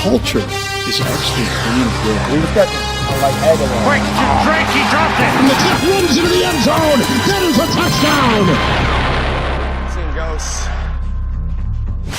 culture is actually pretty good. We've got quick to Drake, he dropped it. And the kick runs into the end zone. That is a touchdown. Seeing ghosts.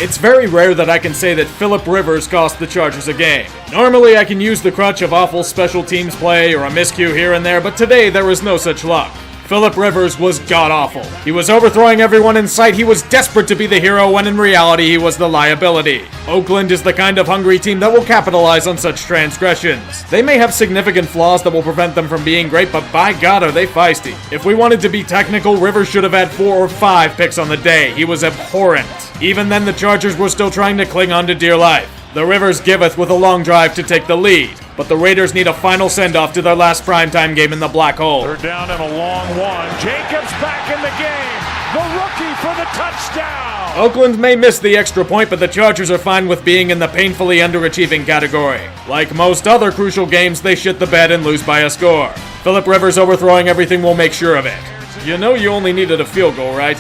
It's very rare that I can say that Phillip Rivers cost the Chargers a game. Normally I can use the crutch of awful special teams play or a miscue here and there, but today there was no such luck. Phillip Rivers was god-awful. He was overthrowing everyone in sight. He was desperate to be the hero when in reality he was the liability. Oakland is the kind of hungry team that will capitalize on such transgressions. They may have significant flaws that will prevent them from being great, but by God are they feisty. If we wanted to be technical, Rivers should have had 4 or 5 picks on the day. He was abhorrent. Even then, the Chargers were still trying to cling on to dear life. The Rivers giveth with a long drive to take the lead, but the Raiders need a final send-off to their last primetime game in the black hole. They're down in a long one. Jacobs back in the game. The rookie for the touchdown. Oakland may miss the extra point, but the Chargers are fine with being in the painfully underachieving category. Like most other crucial games, they shit the bed and lose by a score. Phillip Rivers overthrowing everything will make sure of it. You know you only needed a field goal, right?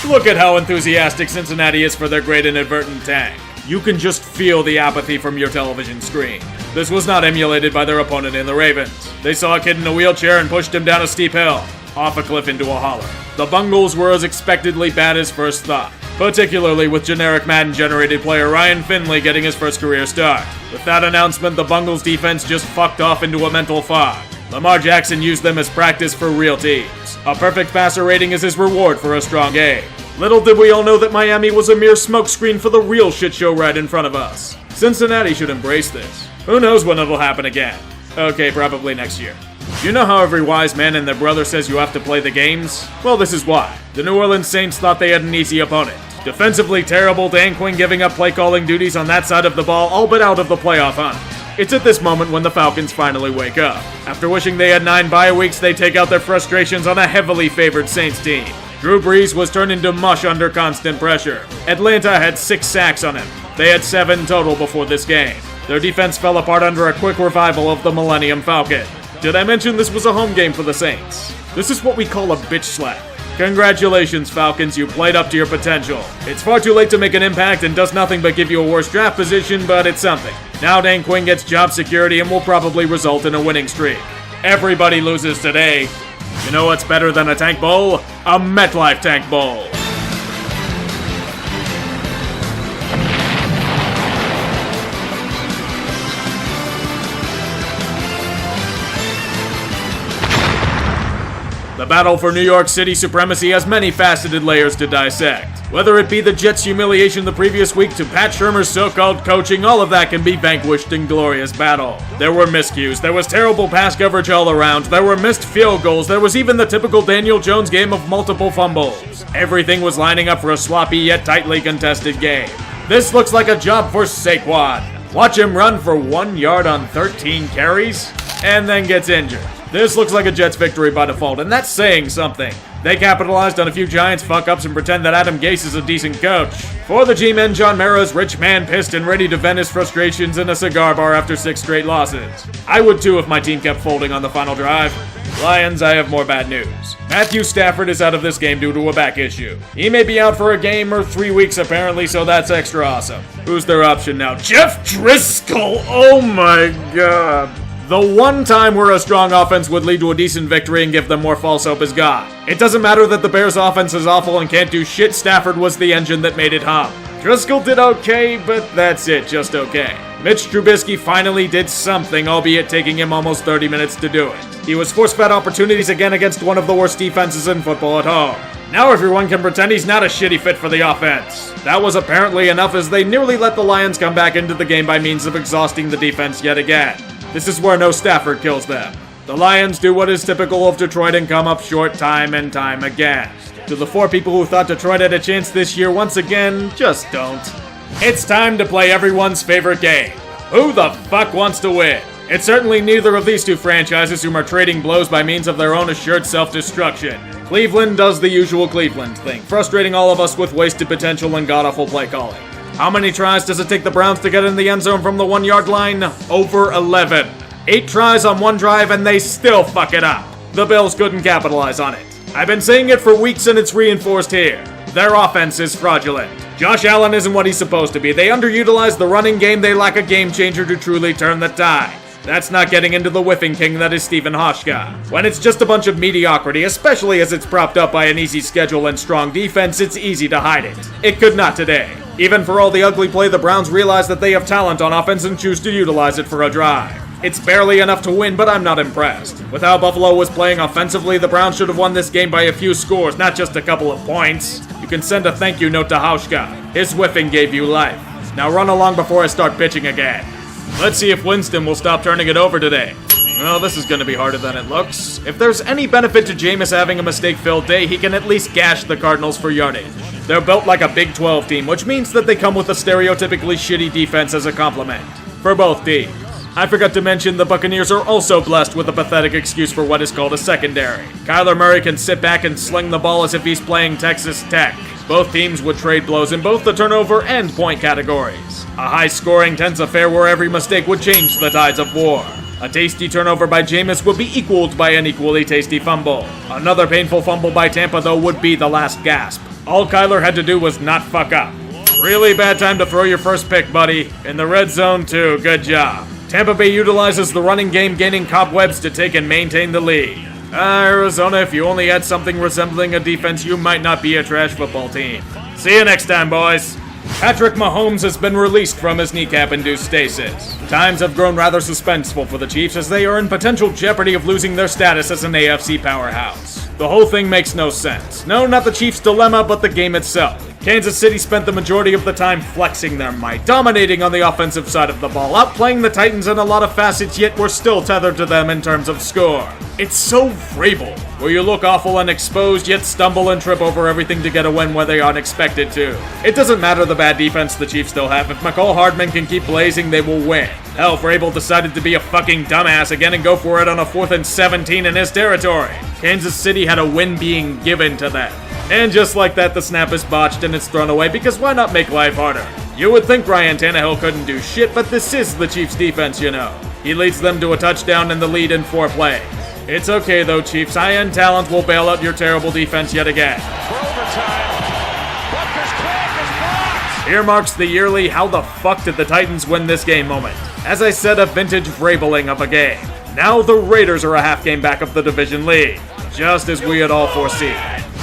Look at how enthusiastic Cincinnati is for their great inadvertent tank. You can just feel the apathy from your television screen. This was not emulated by their opponent in the Ravens. They saw a kid in a wheelchair and pushed him down a steep hill, off a cliff into a holler. The Bungles were as expectedly bad as first thought, particularly with generic Madden-generated player Ryan Finley getting his first career start. With that announcement, the Bungles defense just fucked off into a mental fog. Lamar Jackson used them as practice for real teams. A perfect passer rating is his reward for a strong game. Little did we all know that Miami was a mere smokescreen for the real shit show right in front of us. Cincinnati should embrace this. Who knows when it'll happen again? Okay, probably next year. You know how every wise man and their brother says you have to play the games? Well, this is why. The New Orleans Saints thought they had an easy opponent. Defensively terrible, Dan Quinn giving up play-calling duties on that side of the ball, all but out of the playoff hunt. It's at this moment when the Falcons finally wake up. After wishing they had 9 bye weeks, they take out their frustrations on a heavily favored Saints team. Drew Brees was turned into mush under constant pressure. Atlanta had 6 sacks on him. They had 7 total before this game. Their defense fell apart under a quick revival of the Millennium Falcon. Did I mention this was a home game for the Saints? This is what we call a bitch slap. Congratulations, Falcons, you played up to your potential. It's far too late to make an impact and does nothing but give you a worse draft position, but it's something. Now Dan Quinn gets job security and will probably result in a winning streak. Everybody loses today. You know what's better than a tank bowl? A MetLife tank bowl. The battle for New York City supremacy has many faceted layers to dissect. Whether it be the Jets' humiliation the previous week to Pat Shurmur's so-called coaching, all of that can be vanquished in glorious battle. There were miscues, there was terrible pass coverage all around, there were missed field goals, there was even the typical Daniel Jones game of multiple fumbles. Everything was lining up for a sloppy yet tightly contested game. This looks like a job for Saquon. Watch him run for 1 yard on 13 carries, and then gets injured. This looks like a Jets victory by default, and that's saying something. They capitalized on a few Giants fuck-ups and pretend that Adam Gase is a decent coach. For the G-men, John Mara's rich man pissed and ready to vent his frustrations in a cigar bar after 6 straight losses. I would too if my team kept folding on the final drive. Lions, I have more bad news. Matthew Stafford is out of this game due to a back issue. He may be out for a game or 3 weeks apparently, so that's extra awesome. Who's their option now? Jeff Driscoll! Oh my god. The one time where a strong offense would lead to a decent victory and give them more false hope is gone. It doesn't matter that the Bears' offense is awful and can't do shit, Stafford was the engine that made it hum. Driscoll did okay, but that's it, just okay. Mitch Trubisky finally did something, albeit taking him almost 30 minutes to do it. He was force-fed opportunities again against one of the worst defenses in football at home. Now everyone can pretend he's not a shitty fit for the offense. That was apparently enough as they nearly let the Lions come back into the game by means of exhausting the defense yet again. This is where no Stafford kills them. The Lions do what is typical of Detroit and come up short time and time again. To the 4 people who thought Detroit had a chance this year, once again, just don't. It's time to play everyone's favorite game. Who the fuck wants to win? It's certainly neither of these 2 franchises whom are trading blows by means of their own assured self-destruction. Cleveland does the usual Cleveland thing, frustrating all of us with wasted potential and god-awful play calling. How many tries does it take the Browns to get in the end zone from the 1 yard line? Over 11. 8 tries on 1 drive and they still fuck it up. The Bills couldn't capitalize on it. I've been saying it for weeks and it's reinforced here. Their offense is fraudulent. Josh Allen isn't what he's supposed to be. They underutilize the running game. They lack a game changer to truly turn the tide. That's not getting into the whiffing king that is Stephen Hoshka. When it's just a bunch of mediocrity, especially as it's propped up by an easy schedule and strong defense, it's easy to hide it. It could not today. Even for all the ugly play, the Browns realize that they have talent on offense and choose to utilize it for a drive. It's barely enough to win, but I'm not impressed. With how Buffalo was playing offensively, the Browns should have won this game by a few scores, not just a couple of points. You can send a thank you note to Hoshka. His whiffing gave you life. Now run along before I start pitching again. Let's see if Winston will stop turning it over today. Well, this is going to be harder than it looks. If there's any benefit to Jameis having a mistake-filled day, he can at least gash the Cardinals for yardage. They're built like a Big 12 team, which means that they come with a stereotypically shitty defense as a compliment. For both teams. I forgot to mention the Buccaneers are also blessed with a pathetic excuse for what is called a secondary. Kyler Murray can sit back and sling the ball as if he's playing Texas Tech. Both teams would trade blows in both the turnover and point categories. A high-scoring tense affair where every mistake would change the tides of war. A tasty turnover by Jameis would be equaled by an equally tasty fumble. Another painful fumble by Tampa, though, would be the last gasp. All Kyler had to do was not fuck up. Really bad time to throw your first pick, buddy. In the red zone, too. Good job. Tampa Bay utilizes the running game, gaining cobwebs to take and maintain the lead. Arizona, if you only had something resembling a defense, you might not be a trash football team. See you next time, boys. Patrick Mahomes has been released from his kneecap-induced stasis. Times have grown rather suspenseful for the Chiefs as they are in potential jeopardy of losing their status as an AFC powerhouse. The whole thing makes no sense. No, not the Chiefs' dilemma, but the game itself. Kansas City spent the majority of the time flexing their might, dominating on the offensive side of the ball, outplaying the Titans in a lot of facets, yet we're still tethered to them in terms of score. It's so Vrabel, where you look awful and exposed, yet stumble and trip over everything to get a win where they aren't expected to. It doesn't matter the bad defense the Chiefs still have. If McCall Hardman can keep blazing, they will win. Hell, Vrabel decided to be a fucking dumbass again and go for it on a 4th and 17 in his territory. Kansas City had a win being given to them. And just like that, the snap is botched and it's thrown away because why not make life harder? You would think Ryan Tannehill couldn't do shit, but this is the Chiefs' defense, you know. He leads them to a touchdown and the lead in 4 plays. It's okay though, Chiefs. High-end talent will bail out your terrible defense yet again. For overtime. Butker's kick is blocked. Here marks the yearly "how the fuck did the Titans win this game" moment. As I said, a vintage Vrabeling of a game. Now the Raiders are a half game back of the division lead, just as we had all foreseen.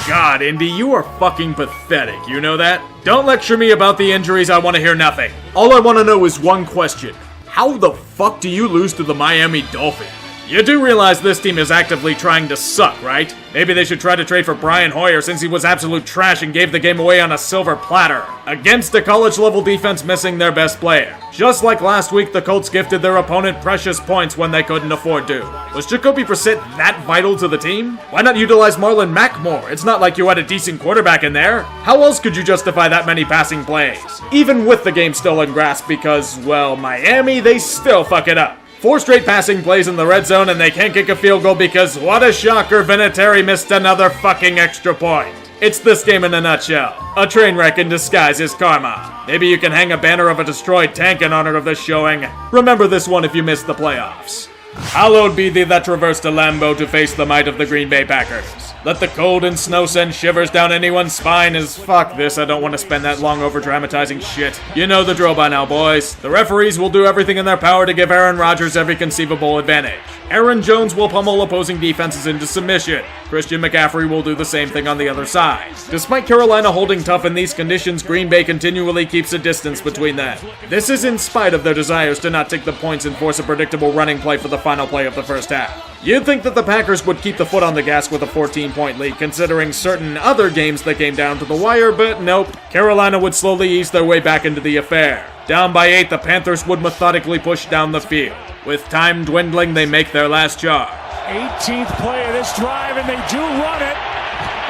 God, Indy, you are fucking pathetic, you know that? Don't lecture me about the injuries, I want to hear nothing. All I want to know is one question. How the fuck do you lose to the Miami Dolphins? You do realize this team is actively trying to suck, right? Maybe they should try to trade for Brian Hoyer since he was absolute trash and gave the game away on a silver platter. Against a college-level defense missing their best player. Just like last week, the Colts gifted their opponent precious points when they couldn't afford to. Was Jacoby Brissett that vital to the team? Why not utilize Marlon Mack more? It's not like you had a decent quarterback in there. How else could you justify that many passing plays? Even with the game still in grasp because, well, Miami, they still fuck it up. 4 straight passing plays in the red zone and they can't kick a field goal because, what a shocker, Vinatieri missed another fucking extra point. It's this game in a nutshell. A train wreck in disguise is karma. Maybe you can hang a banner of a destroyed tank in honor of this showing. Remember this one if you missed the playoffs. Hallowed be thee that traversed to Lambeau to face the might of the Green Bay Packers. Let the cold and snow send shivers down anyone's spine as fuck this, I don't want to spend that long over dramatizing shit. You know the drill by now, boys. The referees will do everything in their power to give Aaron Rodgers every conceivable advantage. Aaron Jones will pummel opposing defenses into submission. Christian McCaffrey will do the same thing on the other side. Despite Carolina holding tough in these conditions, Green Bay continually keeps a distance between them. This is in spite of their desires to not take the points and force a predictable running play for the final play of the first half. You'd think that the Packers would keep the foot on the gas with a 14-point lead, considering certain other games that came down to the wire, but nope. Carolina would slowly ease their way back into the affair. Down by 8, the Panthers would methodically push down the field. With time dwindling, they make their last charge. 18th play of this drive, and they do run it.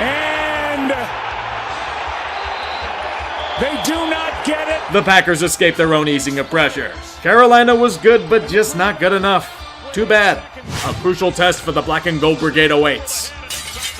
And they do not get it. The Packers escape their own easing of pressure. Carolina was good, but just not good enough. Too bad. A crucial test for the Black and Gold Brigade awaits.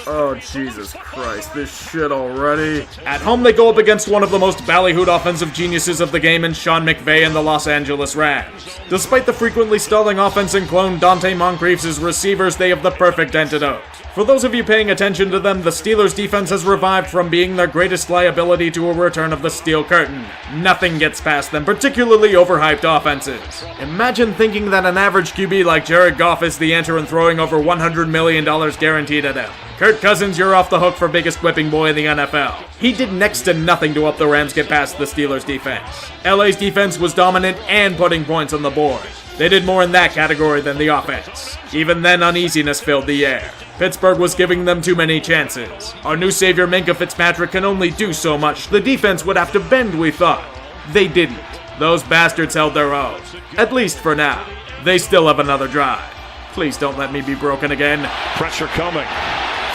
Oh, Jesus Christ, this shit already. At home, they go up against one of the most ballyhooed offensive geniuses of the game in Sean McVay and the Los Angeles Rams. Despite the frequently stalling offense and clone Dante Moncrief's receivers, they have the perfect antidote. For those of you paying attention to them, the Steelers' defense has revived from being their greatest liability to a return of the steel curtain. Nothing gets past them, particularly overhyped offenses. Imagine thinking that an average QB like Jared Goff is the answer and throwing over $100 million guaranteed at him. Kirk Cousins, you're off the hook for biggest whipping boy in the NFL. He did next to nothing to help the Rams get past the Steelers' defense. LA's defense was dominant and putting points on the board. They did more in that category than the offense. Even then, uneasiness filled the air. Pittsburgh was giving them too many chances. Our new savior Minkah Fitzpatrick can only do so much. The defense would have to bend, we thought. They didn't. Those bastards held their own. At least for now. They still have another drive. Please don't let me be broken again. Pressure coming.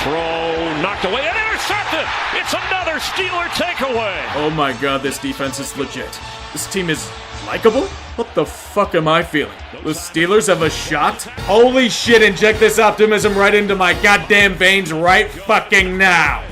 Throw knocked away and intercepted. It's another Steeler takeaway. Oh my god, this defense is legit. This team is likable? What the fuck am I feeling? The Steelers have a shot? Holy shit, inject this optimism right into my goddamn veins right fucking now.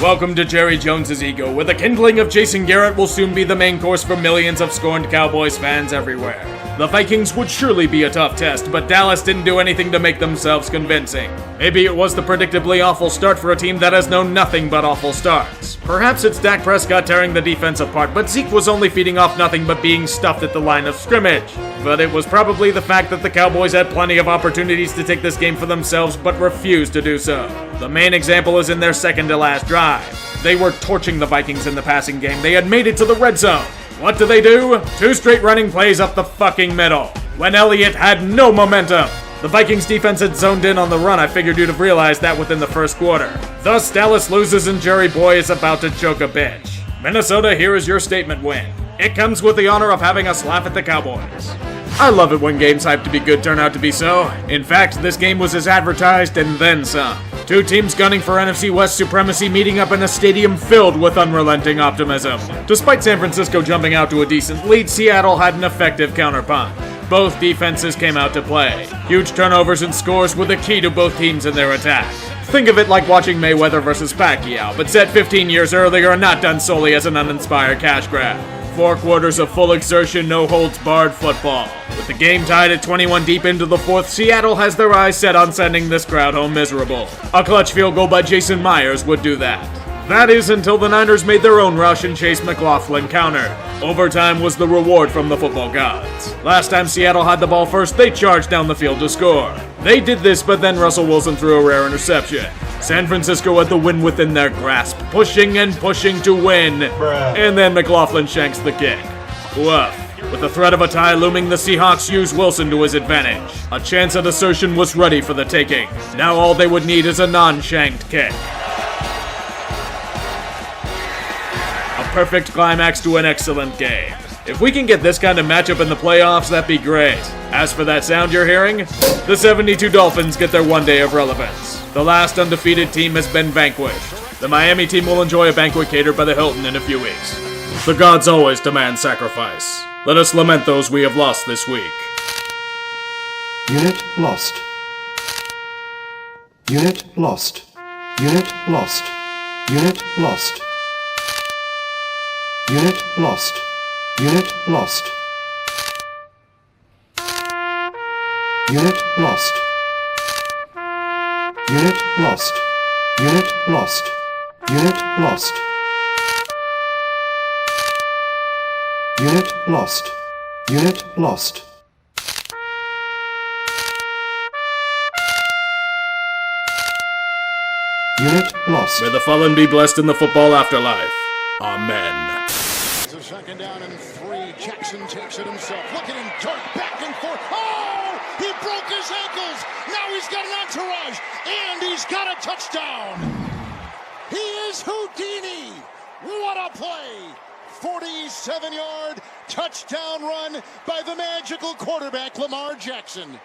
Welcome to Jerry Jones's ego, where the kindling of Jason Garrett will soon be the main course for millions of scorned Cowboys fans everywhere. The Vikings would surely be a tough test, but Dallas didn't do anything to make themselves convincing. Maybe it was the predictably awful start for a team that has known nothing but awful starts. Perhaps it's Dak Prescott tearing the defense apart, but Zeke was only feeding off nothing but being stuffed at the line of scrimmage. But it was probably the fact that the Cowboys had plenty of opportunities to take this game for themselves, but refused to do so. The main example is in their second to last drive. They were torching the Vikings in the passing game. They had made it to the red zone. What do? 2 straight running plays up the fucking middle, when Elliott had no momentum. The Vikings defense had zoned in on the run. I figured you'd have realized that within the first quarter. Thus, Dallas loses and Jerry Boy is about to choke a bitch. Minnesota, here is your statement win. It comes with the honor of having us laugh at the Cowboys. I love it when games hyped to be good turn out to be so. In fact, this game was as advertised and then some. 2 teams gunning for NFC West supremacy meeting up in a stadium filled with unrelenting optimism. Despite San Francisco jumping out to a decent lead, Seattle had an effective counterpunch. Both defenses came out to play. Huge turnovers and scores were the key to both teams in their attack. Think of it like watching Mayweather versus Pacquiao, but set 15 years earlier and not done solely as an uninspired cash grab. 4 quarters of full exertion, no holds barred football. With the game tied at 21 deep into the 4th, Seattle has their eyes set on sending this crowd home miserable. A clutch field goal by Jason Myers would do that. That is until the Niners made their own rush and Chase McLaughlin countered. Overtime was the reward from the football gods. Last time Seattle had the ball first, they charged down the field to score. They did this, but then Russell Wilson threw a rare interception. San Francisco had the win within their grasp, pushing and pushing to win. And then McLaughlin shanks the kick. Woof. With the threat of a tie looming, the Seahawks used Wilson to his advantage. A chance at assertion was ready for the taking. Now all they would need is a non-shanked kick. A perfect climax to an excellent game. If we can get this kind of matchup in the playoffs, that'd be great. As for that sound you're hearing, the 72 Dolphins get their one day of relevance. The last undefeated team has been vanquished. The Miami team will enjoy a banquet catered by the Hilton in a few weeks. The gods always demand sacrifice. Let us lament those we have lost this week. Unit lost. Unit lost. Unit lost. Unit lost. Unit lost. Unit lost. Unit lost. Unit lost. Unit lost. Unit lost. Unit lost. Unit lost. Unit lost. May the fallen be blessed in the football afterlife. Amen. It's a second down and 3. Jackson takes it himself. Look at him dart back and forth. Oh! He broke his ankles. Now he's got an entourage. And he's got a touchdown. He is Houdini. What a play. 47-yard touchdown run by the magical quarterback Lamar Jackson.